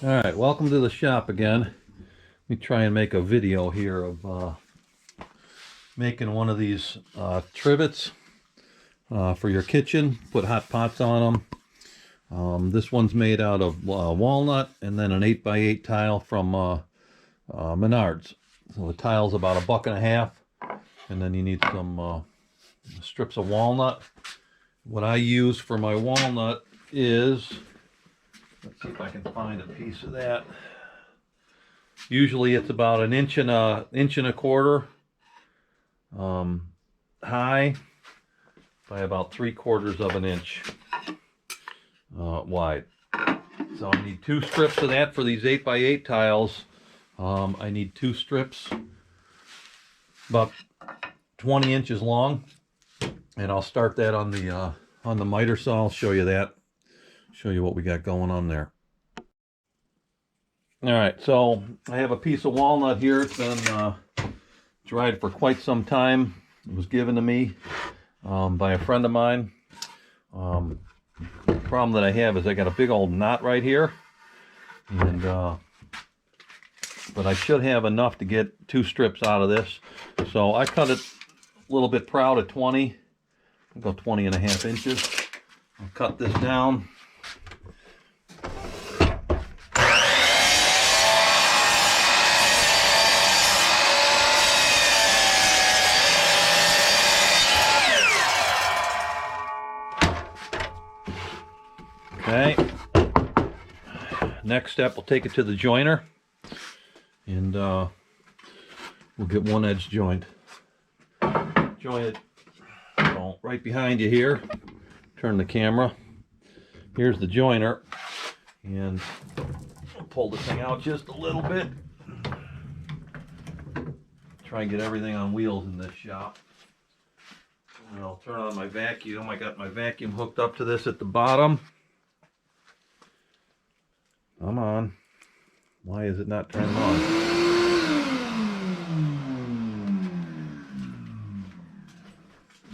Alright, welcome to the shop again. Let me try and make a video here of making one of these trivets for your kitchen. Put hot pots on them. This one's made out of walnut and then an 8x8 tile from Menards. So the tile's about $1.50, and then you need some strips of walnut. What I use for my walnut is, let's see if I can find a piece of that. Usually it's about an inch and a quarter high by about 3/4 of an inch wide. So I need 2 strips of that for these 8x8 tiles. I need 2 strips about 20 inches long, and I'll start that on the miter saw. I'll show you that. Show you what we got going on there. Alright, so I have a piece of walnut here. It's been dried for quite some time. It was given to me by a friend of mine. The problem that I have is I got a big old knot right here, and but I should have enough to get 2 strips out of this. So I cut it a little bit proud at 20. I'll go 20.5 inches. I'll cut this down. Okay, next step, we'll take it to the joiner, and we'll get one edge joint jointed. So right behind you here, turn the camera. Here's the joiner, and I'll pull this thing out just a little bit. Try and get everything on wheels in this shop. And I'll turn on my vacuum. I got my vacuum hooked up to this at the bottom. Come on. Why is it not turning on?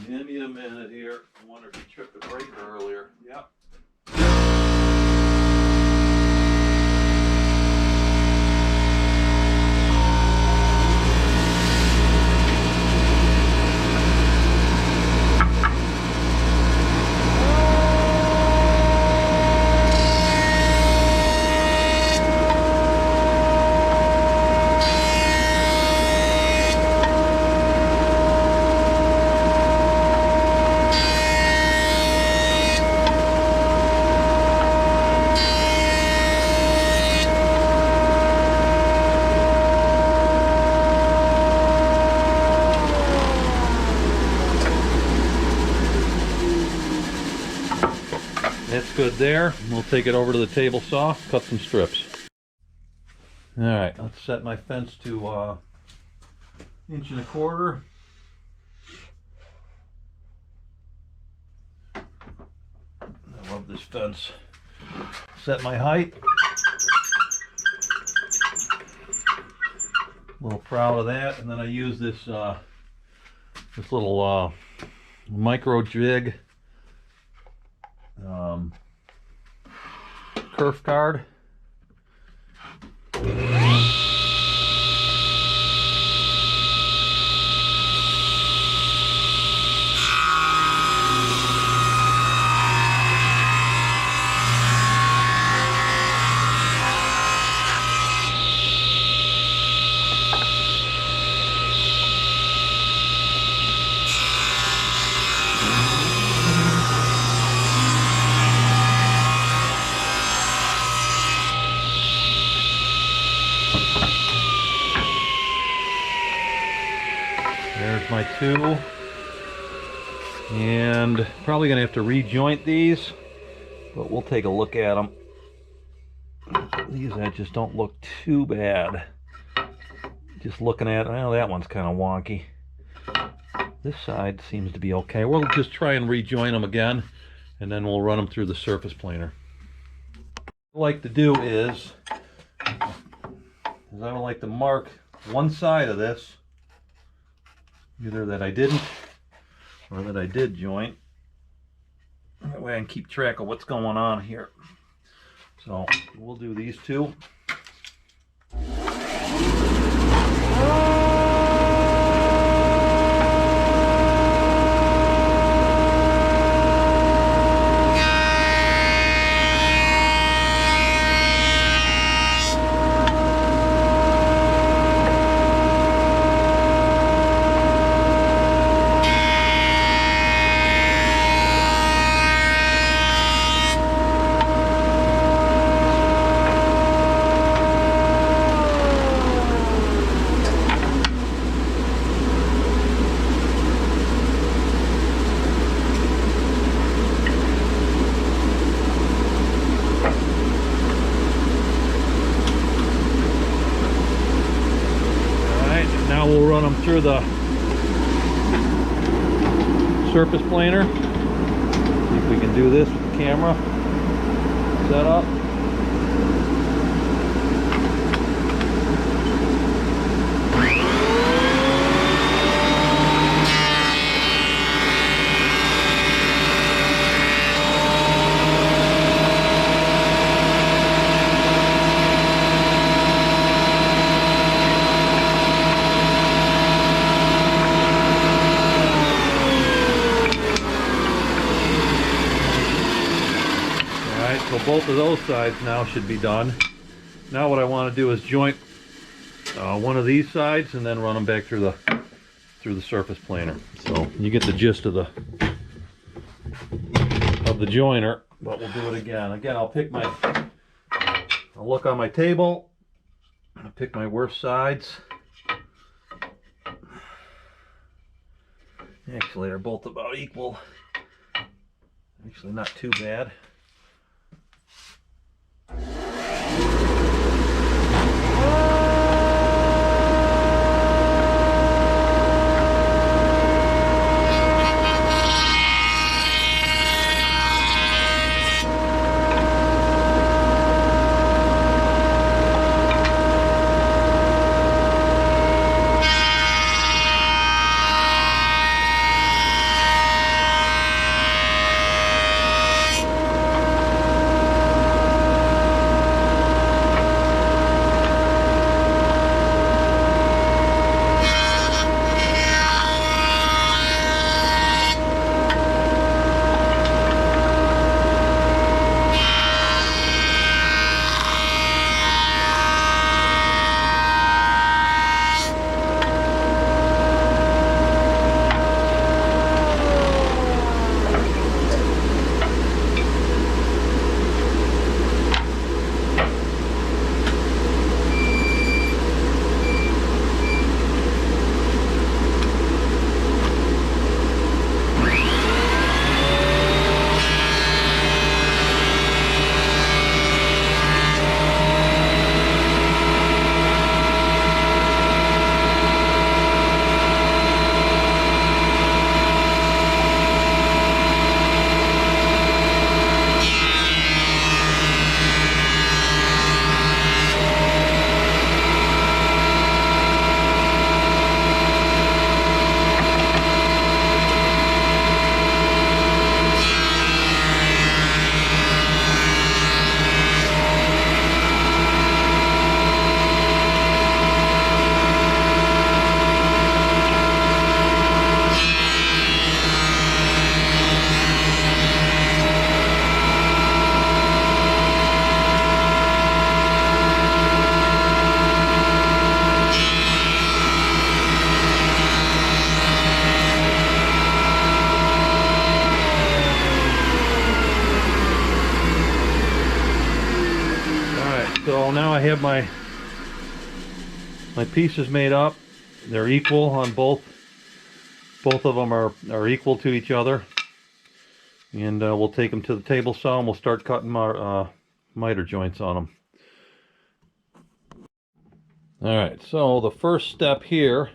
Give me a minute here. I wonder if you tripped the breaker earlier. Yep. That's good there. We'll take it over to the table saw, cut some strips. Alright, let's set my fence to 1.25 inches. I love this fence. Set my height. A little proud of that. And then I use this this little micro jig kerf card. There's my 2, and probably gonna have to rejoint these, but we'll take a look at them. These edges don't look too bad. Just looking at it, well, that one's kind of wonky. This side seems to be okay. We'll just try and rejoin them again, and then we'll run them through the surface planer. What I like to do is I would like to mark one side of this, either that I didn't or that I did joint. That way I can keep track of what's going on here. So we'll do these two. Now we'll run them through the surface planer. See if we can do this with the camera set up. So both of those sides now should be done. Now what I want to do is joint one of these sides and then run them back through the surface planer. So you get the gist of the joiner, but we'll do it again. Again, I'll look on my table. I'll pick my worst sides. Actually, they're both about equal. Actually, not too bad. So now I have my pieces made up. They're equal on both. Both of them are equal to each other. And we'll take them to the table saw and we'll start cutting our miter joints on them. Alright, so the first step here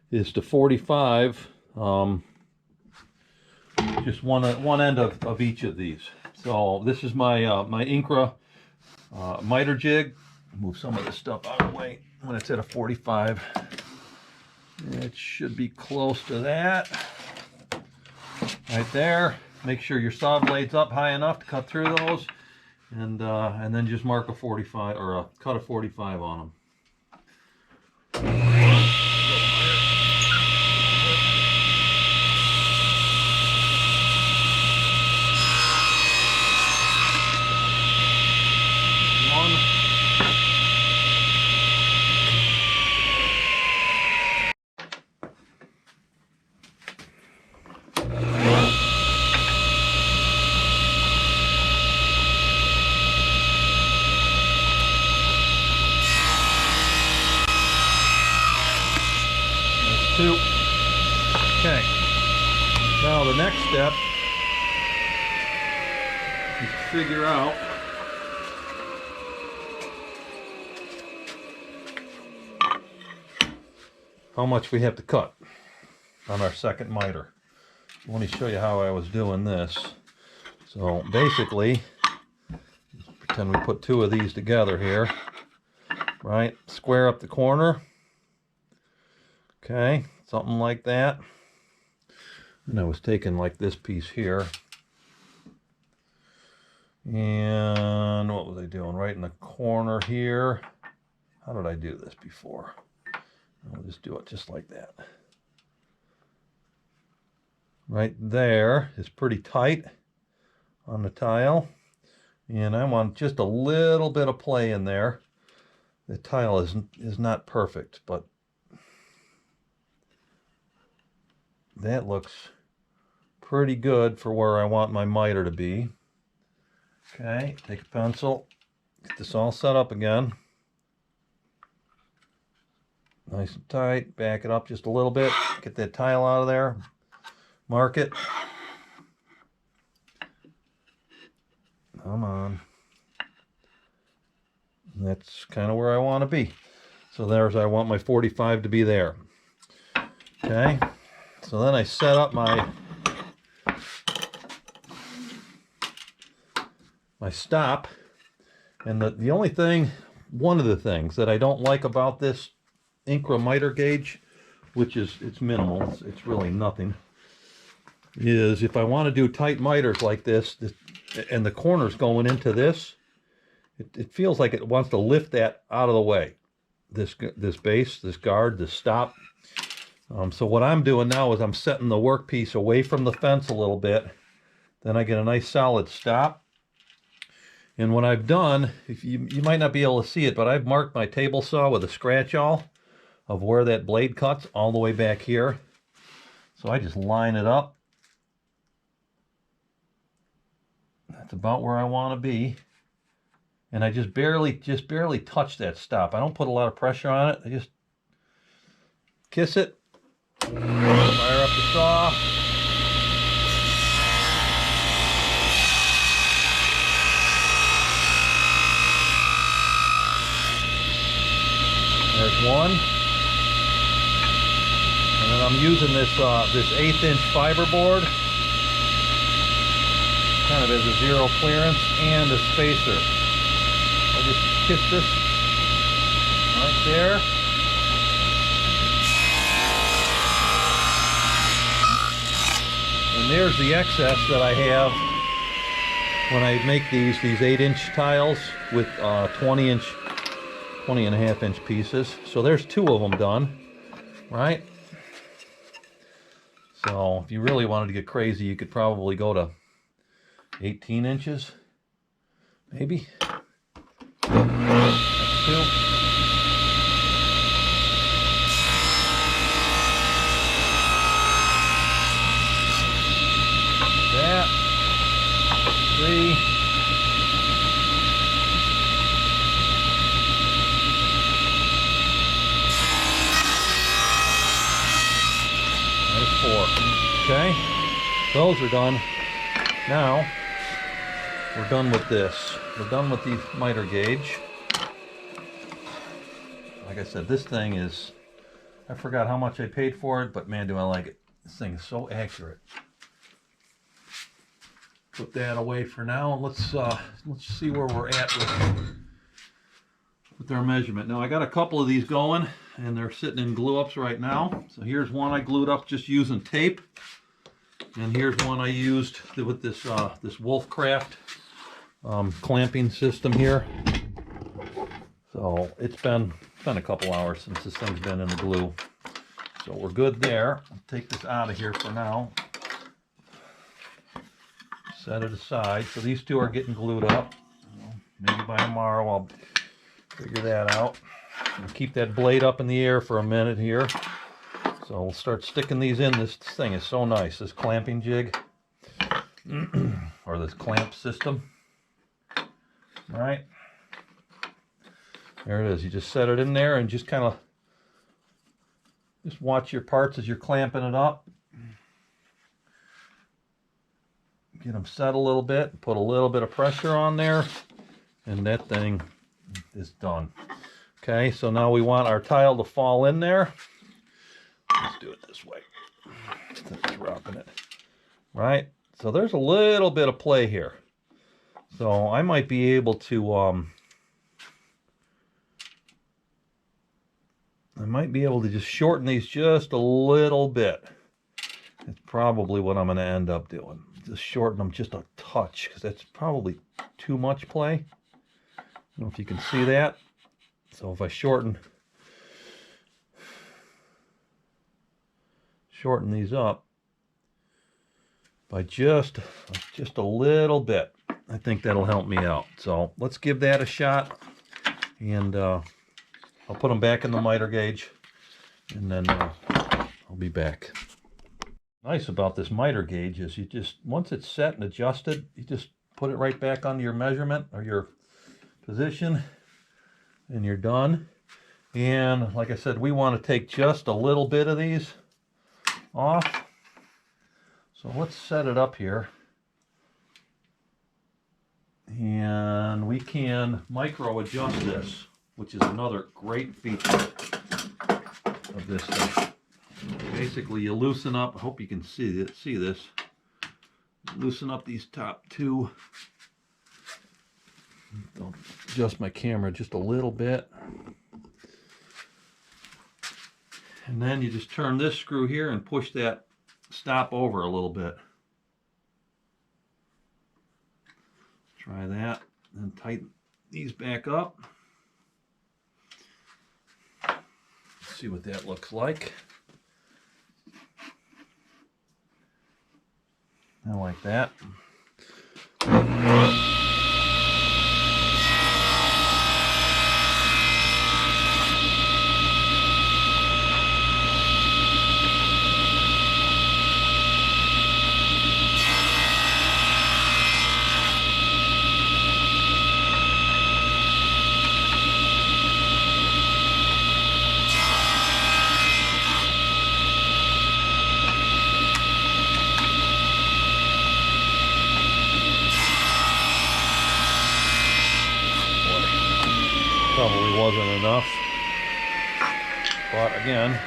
is to 45 just one end of each of these. So this is my my Incra miter jig. Move some of this stuff out of the way when it's at a 45. It should be close to that. Right there. Make sure your saw blade's up high enough to cut through those. and then just mark a 45 or cut a 45 on them. Two. Okay. Now the next step is to figure out how much we have to cut on our second miter. Let me show you how I was doing this. So basically, pretend we put two of these together here, right? Square up the corner. Okay, something like that. And I was taking like this piece here. And what was I doing? Right in the corner here. How did I do this before? I'll just do it just like that. Right there is pretty tight on the tile. And I want just a little bit of play in there. The tile is not perfect, but that looks pretty good for where I want my miter to be. Okay, take a pencil, get this all set up again. Nice and tight, back it up just a little bit, get that tile out of there, mark it. Come on. And that's kind of where I want to be. So I want my 45 to be there. Okay. So then I set up my stop, and the only thing, one of the things that I don't like about this Incra miter gauge, which is, it's minimal, it's really nothing, is if I want to do tight miters like this, and the corner's going into this, it feels like it wants to lift that out of the way. This base, this guard, this stop. So what I'm doing now is I'm setting the workpiece away from the fence a little bit. Then I get a nice solid stop. And what I've done, if you might not be able to see it, but I've marked my table saw with a scratch awl of where that blade cuts all the way back here. So I just line it up. That's about where I want to be. And I just barely touch that stop. I don't put a lot of pressure on it. I just kiss it. Fire up the saw. There's one. And then I'm using this 1/8" fiberboard, kind of as a zero clearance and a spacer. I'll just kiss this right there. And there's the excess that I have when I make these 8" tiles with 20.5" pieces. So there's two of them done, right? So if you really wanted to get crazy, you could probably go to 18 inches, maybe. That's two. That. 3. There's 4. Okay, those are done. Now we're done with this. We're done with the miter gauge. Like I said, this thing is, I forgot how much I paid for it, but man, do I like it. This thing is so accurate. Put that away for now. Let's see where we're at with our measurement. Now I got a couple of these going, and they're sitting in glue ups right now. So here's one I glued up just using tape, and here's one I used with this Wolfcraft clamping system here. So it's been a couple hours since this thing's been in the glue. So we're good there. I'll take this out of here for now. Set it aside. So these two are getting glued up. Maybe by tomorrow I'll figure that out. I'll keep that blade up in the air for a minute here. So we'll start sticking these in. This thing is so nice, this clamping jig. Or this clamp system. All right. There it is. You just set it in there and just kind of just watch your parts as you're clamping it up. Get them set a little bit, put a little bit of pressure on there, and that thing is done. Okay, so now we want our tile to fall in there. Let's do it this way. Just dropping it. Right? So there's a little bit of play here. So I might be able to just shorten these just a little bit. That's probably what I'm going to end up doing. Just shorten them just a touch, because that's probably too much play. I don't know if you can see that. So if I shorten these up by just a little bit, I think that'll help me out. So let's give that a shot, and I'll put them back in the miter gauge, and then I'll be back. Nice about this miter gauge is you just, once it's set and adjusted, you just put it right back onto your measurement or your position, and you're done. And like I said, we want to take just a little bit of these off. So let's set it up here. And we can micro adjust this, which is another great feature of this thing. Basically, you loosen up. I hope you can see this. Loosen up these top two. I'll adjust my camera just a little bit. And then you just turn this screw here and push that stop over a little bit. Try that. Then tighten these back up. Let's see what that looks like. I like that. Probably wasn't enough, but again,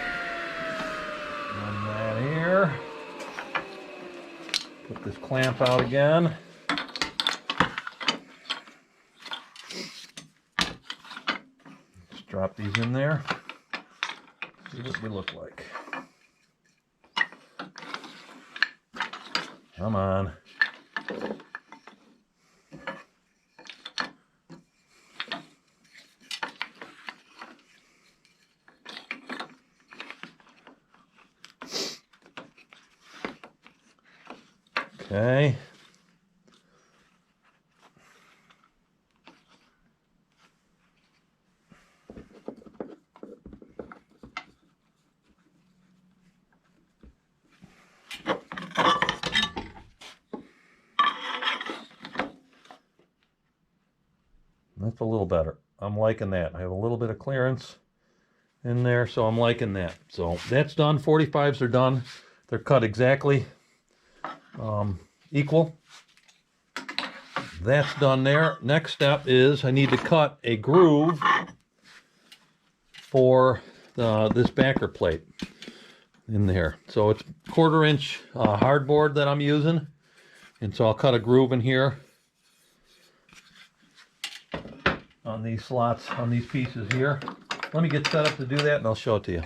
run that here, put this clamp out again, just drop these in there, see what we look like. Come on. Okay. That's a little better. I'm liking that. I have a little bit of clearance in there, so I'm liking that. So that's done. 45s are done. They're cut exactly equal. That's done there. Next step is I need to cut a groove for this backer plate in there. So it's 1/4 inch hardboard that I'm using, and so I'll cut a groove in here on these slots, on these pieces here. Let me get set up to do that and I'll show it to you.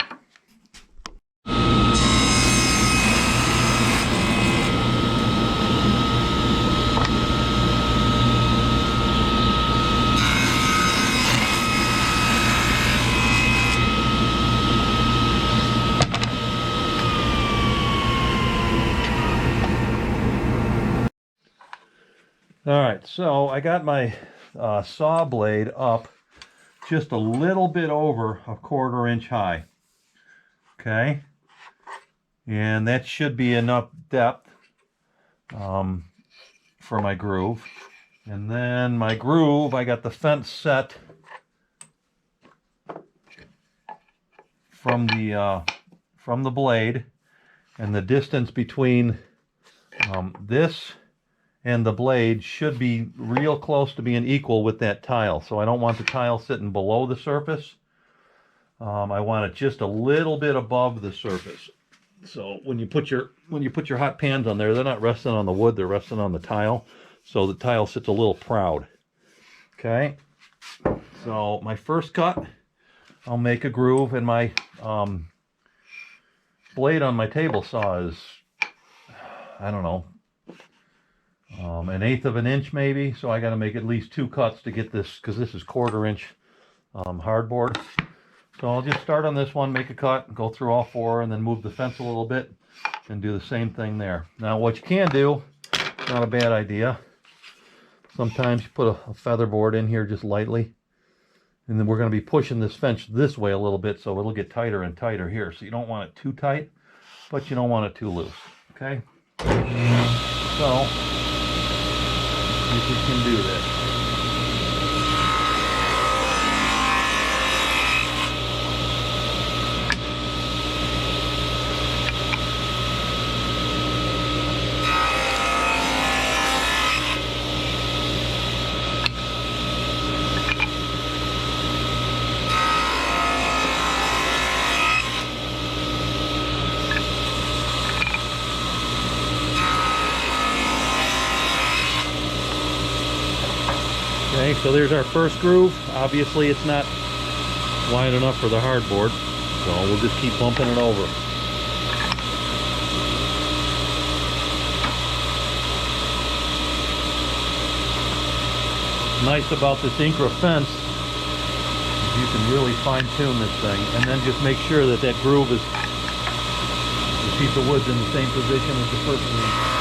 All right, so I got my saw blade up just a little bit over a 1/4 inch high. Okay, and that should be enough depth for my groove. And then my groove, I got the fence set from the blade, and the distance between this and the blade should be real close to being equal with that tile. So I don't want the tile sitting below the surface. I want it just a little bit above the surface. So when you put your hot pans on there, they're not resting on the wood, they're resting on the tile. So the tile sits a little proud. Okay. So my first cut, I'll make a groove, and my blade on my table saw is, I don't know, 1/8 of an inch maybe. So I got to make at least 2 cuts to get this, because this is 1/4 inch hardboard. So I'll just start on this one, make a cut, go through all 4, and then move the fence a little bit and do the same thing there. Now what you can do, not a bad idea, sometimes you put a feather board in here just lightly, and then we're going to be pushing this fence this way a little bit, so it'll get tighter and tighter here. So you don't want it too tight, but you don't want it too loose. Okay? So if you can do that. Okay, so there's our first groove. Obviously it's not wide enough for the hardboard, so we'll just keep bumping it over. Nice about this Incra fence is you can really fine-tune this thing, and then just make sure that that groove is, the piece of wood's in the same position as the first groove.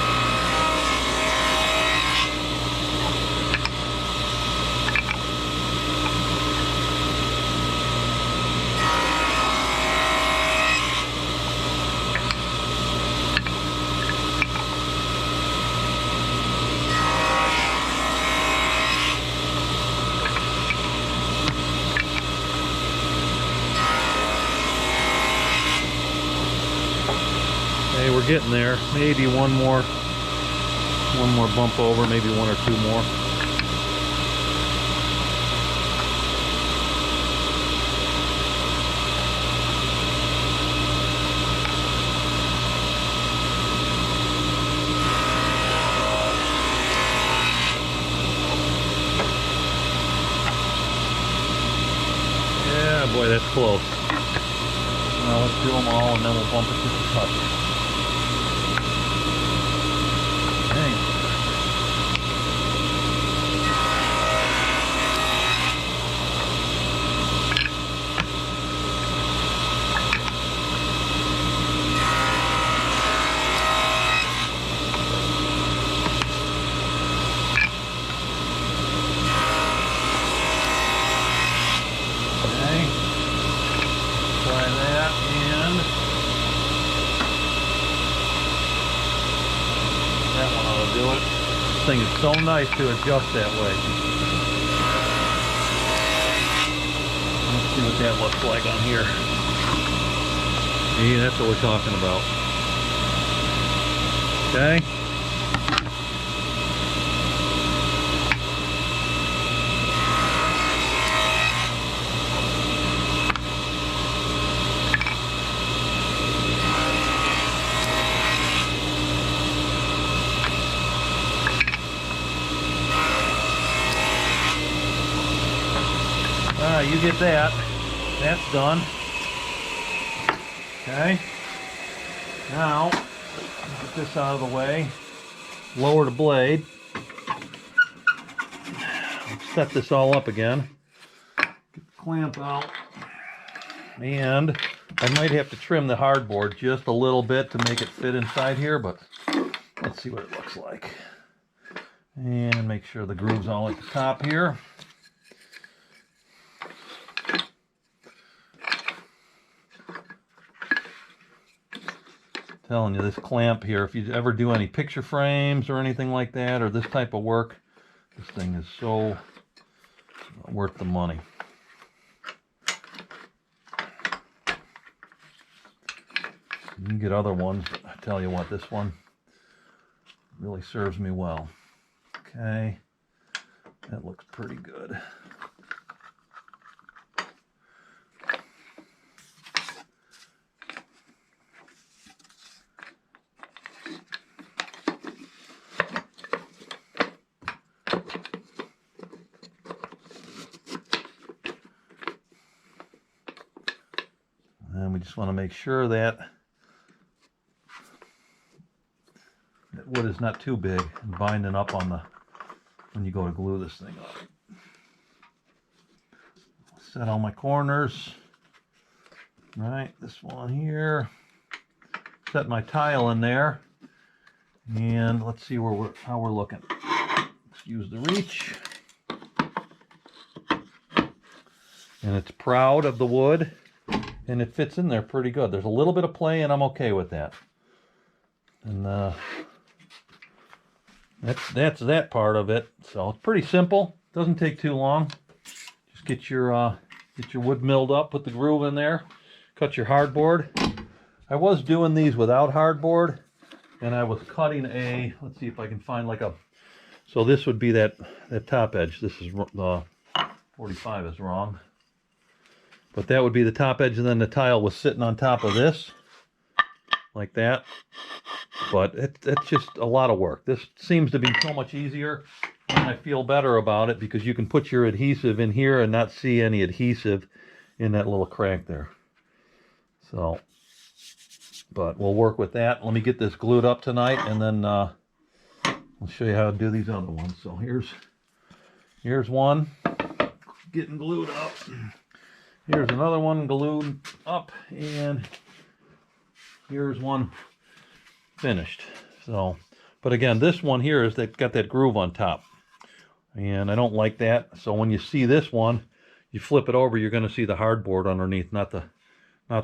Okay, we're getting there. Maybe one more bump over, maybe 1 or 2 more. Yeah, boy, that's close. Now let's do them all, and then we'll bump it to the touch. Do it. This thing is so nice to adjust that way. Let's see what that looks like on here. See, that's what we're talking about. Okay. Alright, you get that. That's done. Okay. Now, get this out of the way. Lower the blade. Set this all up again. Get the clamp out. And I might have to trim the hardboard just a little bit to make it fit inside here, but let's see what it looks like. And And make sure the groove's all at the top here. Telling you, this clamp here, if you ever do any picture frames or anything like that, or this type of work, this thing is so worth the money. You can get other ones, but I tell you what, this one really serves me well. Okay, that looks pretty good. And we just want to make sure that wood is not too big and binding up on the when you go to glue this thing up. Set all my corners. Right, this one here. Set my tile in there, and let's see where how we're looking. Let's use the reach, and it's proud of the wood, and it fits in there pretty good. There's a little bit of play, and I'm okay with that. And that's that part of it. So it's pretty simple. Doesn't take too long. Just get your wood milled up, put the groove in there, cut your hardboard. I was doing these without hardboard, and I was cutting a, let's see if I can find like a, so this would be that top edge. This is 45 is wrong, but that would be the top edge, and then the tile was sitting on top of this like that. But it's just a lot of work. This seems to be so much easier, and I feel better about it because you can put your adhesive in here and not see any adhesive in that little crack there. So, but we'll work with that. Let me get this glued up tonight, and then I'll show you how to do these other ones. So here's one getting glued up. Here's another one glued up, and here's one finished. So, but again, this one here is that got that groove on top, and I don't like that. So when you see this one, you flip it over, you're going to see the hardboard underneath, not the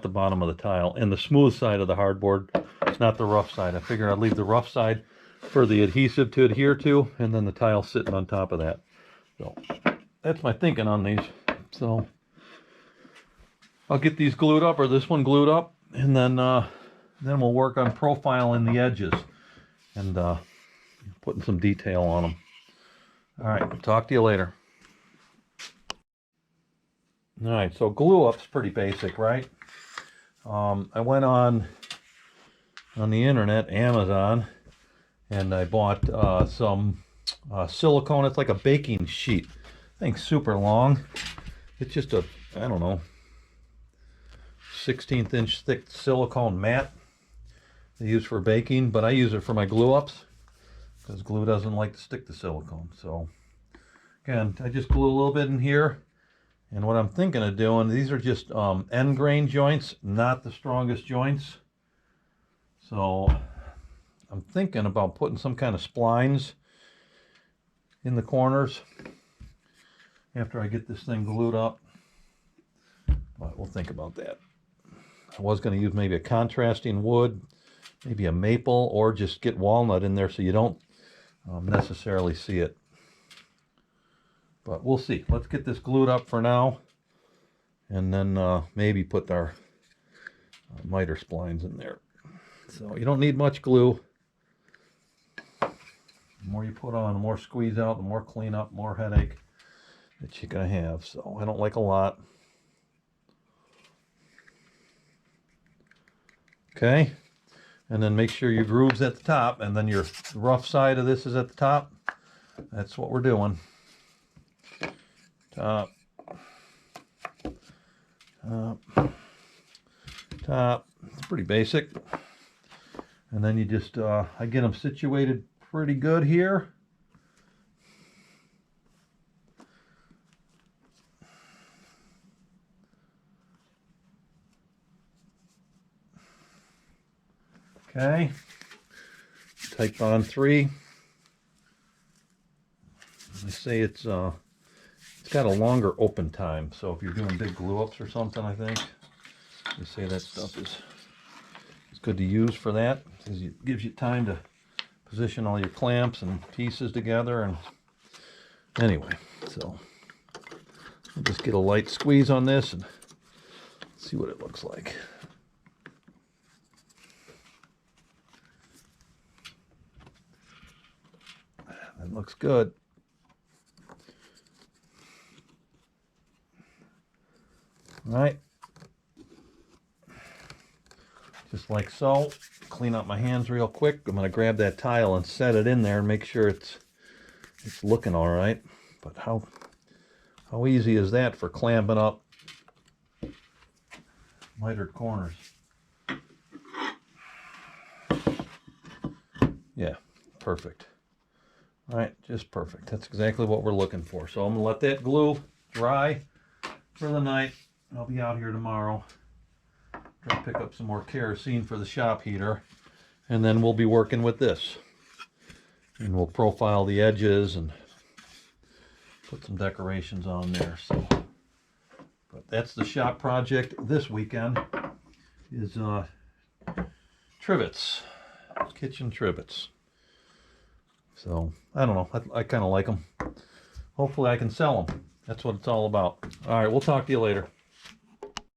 bottom of the tile, and the smooth side of the hardboard, not the rough side. I figure I'd leave the rough side for the adhesive to adhere to, and then the tile sitting on top of that. So that's my thinking on these. So I'll get these glued up, or this one glued up, and then we'll work on profiling the edges and putting some detail on them. All right, talk to you later. All right, so glue up's pretty basic, right? I went on the internet, Amazon, and I bought some silicone. It's like a baking sheet. Thing's super long. It's just a, I don't know, 16th inch thick silicone mat they use for baking, but I use it for my glue ups because glue doesn't like to stick to silicone. So again, I just glue a little bit in here, and what I'm thinking of doing, these are just end grain joints, not the strongest joints. So I'm thinking about putting some kind of splines in the corners after I get this thing glued up, but we'll think about that. I was going to use maybe a contrasting wood, maybe a maple, or just get walnut in there so you don't necessarily see it. But we'll see. Let's get this glued up for now, and then maybe put our miter splines in there. So you don't need much glue. The more you put on, the more squeeze out, the more clean up, more headache that you're going to have. So I don't like a lot. Okay, and then make sure your groove's at the top, and then your rough side of this is at the top. That's what we're doing. Top, top. It's pretty basic. And then you just, I get them situated pretty good here. Okay, type on 3. say it's got a longer open time. So if you're doing big glue ups or something, I think they say that stuff is good to use for that, because it gives you time to position all your clamps and pieces together. And anyway, so I'll just get a light squeeze on this and see what it looks like. That looks good. All right, just like so. Clean up my hands real quick. I'm going to grab that tile and set it in there and make sure it's looking all right. But how easy is that for clamping up mitered corners? Yeah, perfect. All right, just perfect. That's exactly what we're looking for. So I'm going to let that glue dry for the night. I'll be out here tomorrow. Try to pick up some more kerosene for the shop heater. And then we'll be working with this. And we'll profile the edges and put some decorations on there. So, but that's the shop project this weekend, is trivets, kitchen trivets. So I don't know, I kind of like them. Hopefully I can sell them. That's what it's all about. All right, we'll talk to you later.